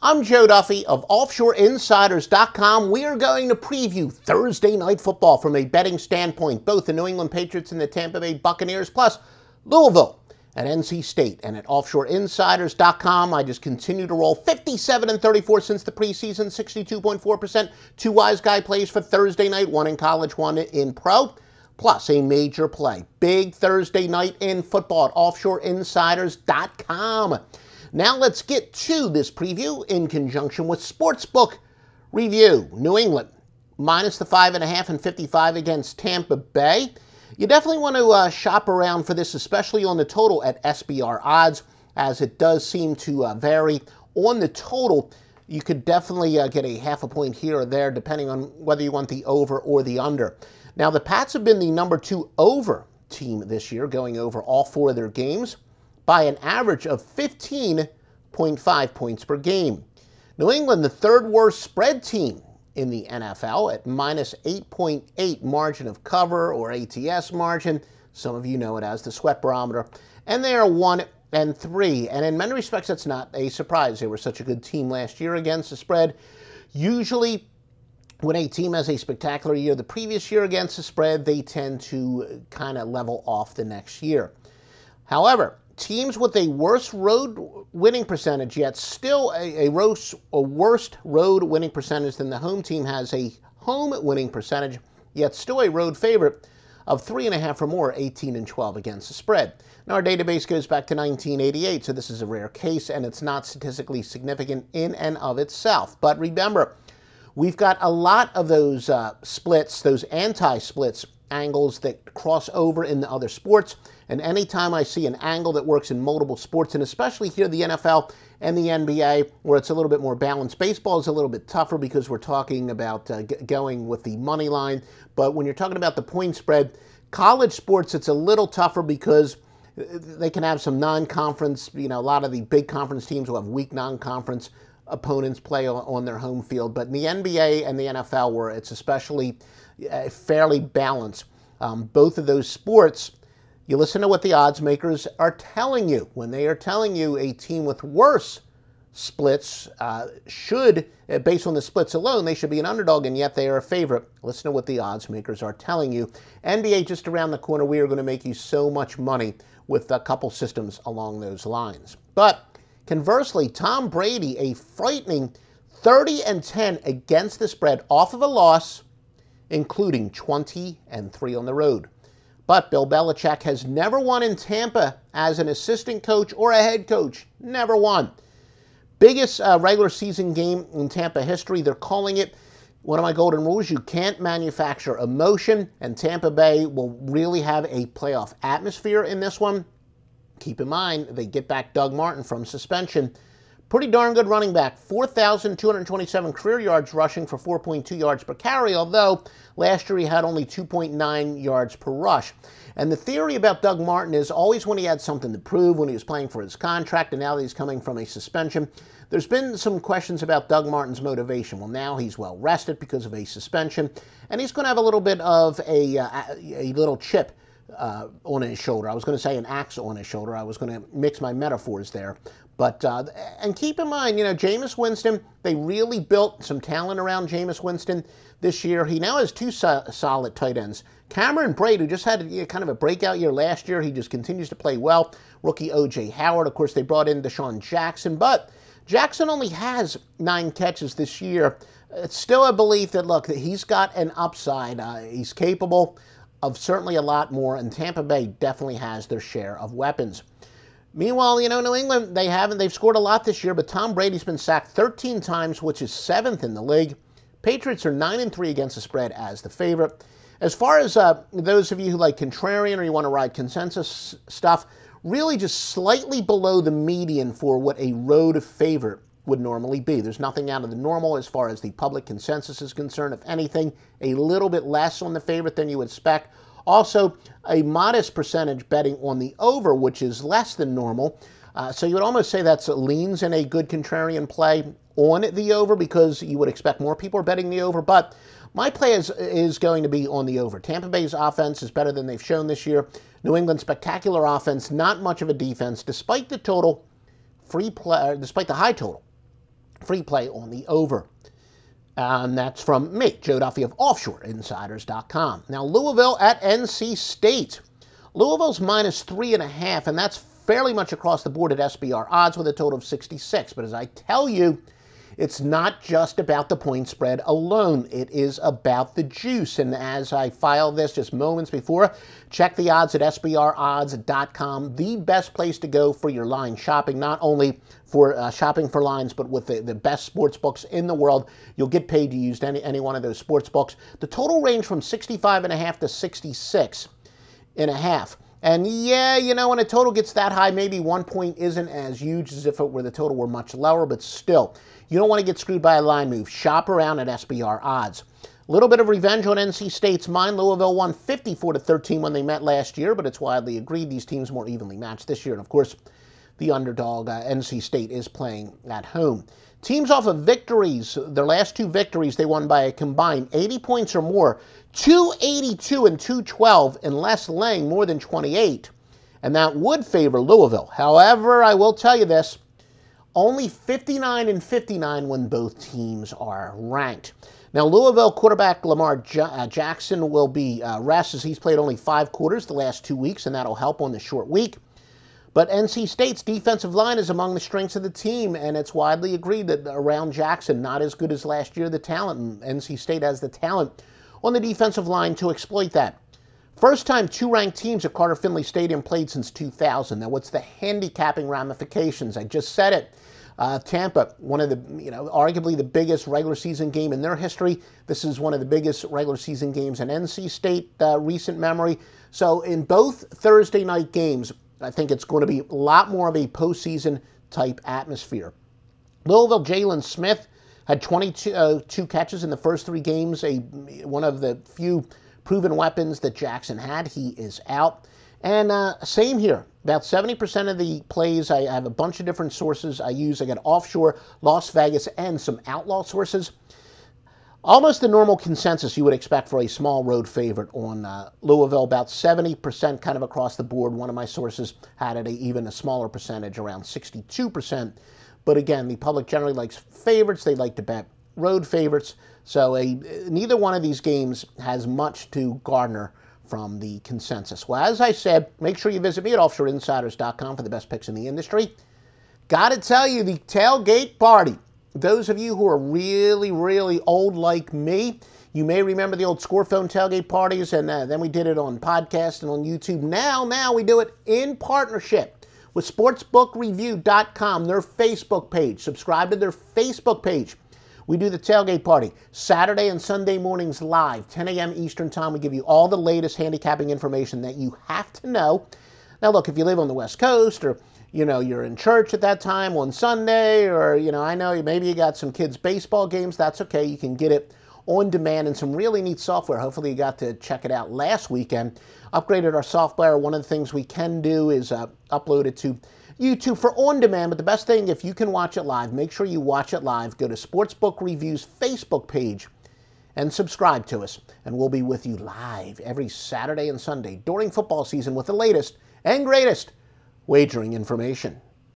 I'm Joe Duffy of OffshoreInsiders.com. We are going to preview Thursday Night Football from a betting standpoint, both the New England Patriots and the Tampa Bay Buccaneers, plus Louisville and NC State. And at OffshoreInsiders.com, I just continue to roll 57-34 since the preseason, 62.4%. Two wise guy plays for Thursday night, one in college, one in pro, plus a major play. Big Thursday night in football at OffshoreInsiders.com. Now let's get to this preview in conjunction with Sportsbook review. New England, minus the 5.5 and 55 against Tampa Bay. You definitely want to shop around for this, especially on the total at SBR odds, as it does seem to vary on the total. You could definitely get a half a point here or there, depending on whether you want the over or the under. Now, the Pats have been the number 2 over team this year, going over all 4 of their games by an average of 15.5 points per game. New England, the 3rd worst spread team in the NFL at minus 8.8 margin of cover, or ATS margin. Some of you know it as the sweat barometer. And they are 1-3. And in many respects, that's not a surprise. They were such a good team last year against the spread. Usually, when a team has a spectacular year the previous year against the spread, they tend to kind of level off the next year. However, teams with a worse road winning percentage, yet still a worse road winning percentage than the home team, has a home winning percentage, yet still a road favorite of 3.5 or more, 18-12 against the spread. Now, our database goes back to 1988, so this is a rare case, and it's not statistically significant in and of itself. But remember, we've got a lot of those splits, those anti-splits angles that cross over in the other sports. And anytime I see an angle that works in multiple sports, and especially here the NFL and the NBA, where it's a little bit more balanced. Baseball is a little bit tougher because we're talking about going with the money line. But when you're talking about the point spread, college sports, it's a little tougher because they can have some non-conference, a lot of the big conference teams will have weak non-conference opponents play on their home field. But in the NBA and the NFL, where it's especially fairly balanced, both of those sports, you listen to what the odds makers are telling you. When they are telling you a team with worse splits should, based on the splits alone, they should be an underdog, and yet they are a favorite. Listen to what the odds makers are telling you. NBA just around the corner. We are going to make you so much money with a couple systems along those lines. But conversely, Tom Brady, a frightening 30-10 against the spread off of a loss, including 20-3 on the road. But Bill Belichick has never won in Tampa as an assistant coach or a head coach. Never won. Biggest regular season game in Tampa history. They're calling it, one of my golden rules, you can't manufacture emotion, and Tampa Bay will really have a playoff atmosphere in this one. Keep in mind, they get back Doug Martin from suspension. Pretty darn good running back. 4,227 career yards rushing for 4.2 yards per carry, although last year he had only 2.9 yards per rush. And the theory about Doug Martin is always when he had something to prove, when he was playing for his contract, and now that he's coming from a suspension, there's been some questions about Doug Martin's motivation. Well, now he's well rested because of a suspension, and he's going to have a little bit of a little chip on his shoulder. I was going to say an axe on his shoulder. I was going to mix my metaphors there. But, and keep in mind, Jameis Winston, they really built some talent around Jameis Winston this year. He now has 2 solid tight ends. Cameron Brate, who just had kind of a breakout year last year, he just continues to play well. Rookie O.J. Howard, of course, they brought in Deshaun Jackson, but Jackson only has 9 catches this year. It's still a belief that, look, that he's got an upside. He's capable of certainly a lot more, and Tampa Bay definitely has their share of weapons. Meanwhile, New England, they've scored a lot this year, but Tom Brady's been sacked 13 times, which is 7th in the league. Patriots are 9-3 against the spread as the favorite. As far as those of you who like contrarian or you want to ride consensus stuff, really just slightly below the median for what a road favorite would normally be. There's nothing out of the normal as far as the public consensus is concerned. If anything, a little bit less on the favorite than you would expect. Also, a modest percentage betting on the over, which is less than normal. So you would almost say that leans in a good contrarian play on the over, because you would expect more people are betting the over. But my play is going to be on the over. Tampa Bay's offense is better than they've shown this year. New England's spectacular offense, not much of a defense, despite the total despite the high total. Free play on the over. And that's from me, Joe Duffy of OffshoreInsiders.com. Now, Louisville at NC State. Louisville's minus 3.5, and that's fairly much across the board at SBR odds with a total of 66. But as I tell you, it's not just about the point spread alone. It is about the juice. And as I filed this just moments before, check the odds at SBRodds.com, the best place to go for your line shopping, not only for shopping for lines, but with the best sports books in the world. You'll get paid to use any one of those sports books. The total range from 65.5 to 66.5. And yeah, you know, when a total gets that high, maybe 1 point isn't as huge as if it were the total were much lower, but still, you don't want to get screwed by a line move. Shop around at SBR odds. A little bit of revenge on NC State's mind. Louisville won 54-13 when they met last year, but it's widely agreed these teams more evenly matched this year. And of course, the underdog, NC State, is playing at home. Teams off of victories, their last 2 victories, they won by a combined 80 points or more. 282 and 212, unless laying more than 28. And that would favor Louisville. However, I will tell you this, only 59 and 59 when both teams are ranked. Now, Louisville quarterback Lamar Jackson will be rested as he's played only 5 quarters the last 2 weeks, and that'll help on the short week. But NC State's defensive line is among the strengths of the team, and it's widely agreed that around Jackson, not as good as last year, the talent, and NC State has the talent on the defensive line to exploit that. First time 2 ranked teams at Carter Finley Stadium played since 2000. Now, what's the handicapping ramifications? I just said it. Tampa, one of the, arguably the biggest regular season game in their history. This is one of the biggest regular season games in NC State recent memory. So in both Thursday night games, I think it's going to be a lot more of a postseason type atmosphere. Louisville, Jalen Smith had 22 catches in the first 3 games, one of the few proven weapons that Jackson had. He is out. And same here. About 70% of the plays, I have a bunch of different sources I use. I got offshore, Las Vegas, and some outlaw sources. Almost the normal consensus you would expect for a small road favorite on Louisville, about 70% kind of across the board. One of my sources had it even a smaller percentage, around 62%. But again, the public generally likes favorites. They like to bet road favorites. So neither one of these games has much to garner from the consensus. Well, as I said, make sure you visit me at OffshoreInsiders.com for the best picks in the industry. Got to tell you, the tailgate party. Those of you who are really, really old like me, you may remember the old Score Phone tailgate parties, and then we did it on podcast and on YouTube. Now we do it in partnership with SportsbookReview.com, their Facebook page. Subscribe to their Facebook page. We do the tailgate party Saturday and Sunday mornings live, 10 a.m. Eastern Time. We give you all the latest handicapping information that you have to know. Now, look, if you live on the West Coast or, you're in church at that time on Sunday or, I know maybe you got some kids' baseball games, that's okay. You can get it on demand and some really neat software. Hopefully you got to check it out last weekend. Upgraded our software. One of the things we can do is upload it to YouTube for on demand, but the best thing, if you can watch it live, make sure you watch it live. Go to Sportsbook Review's Facebook page and subscribe to us, and we'll be with you live every Saturday and Sunday during football season with the latest and greatest wagering information.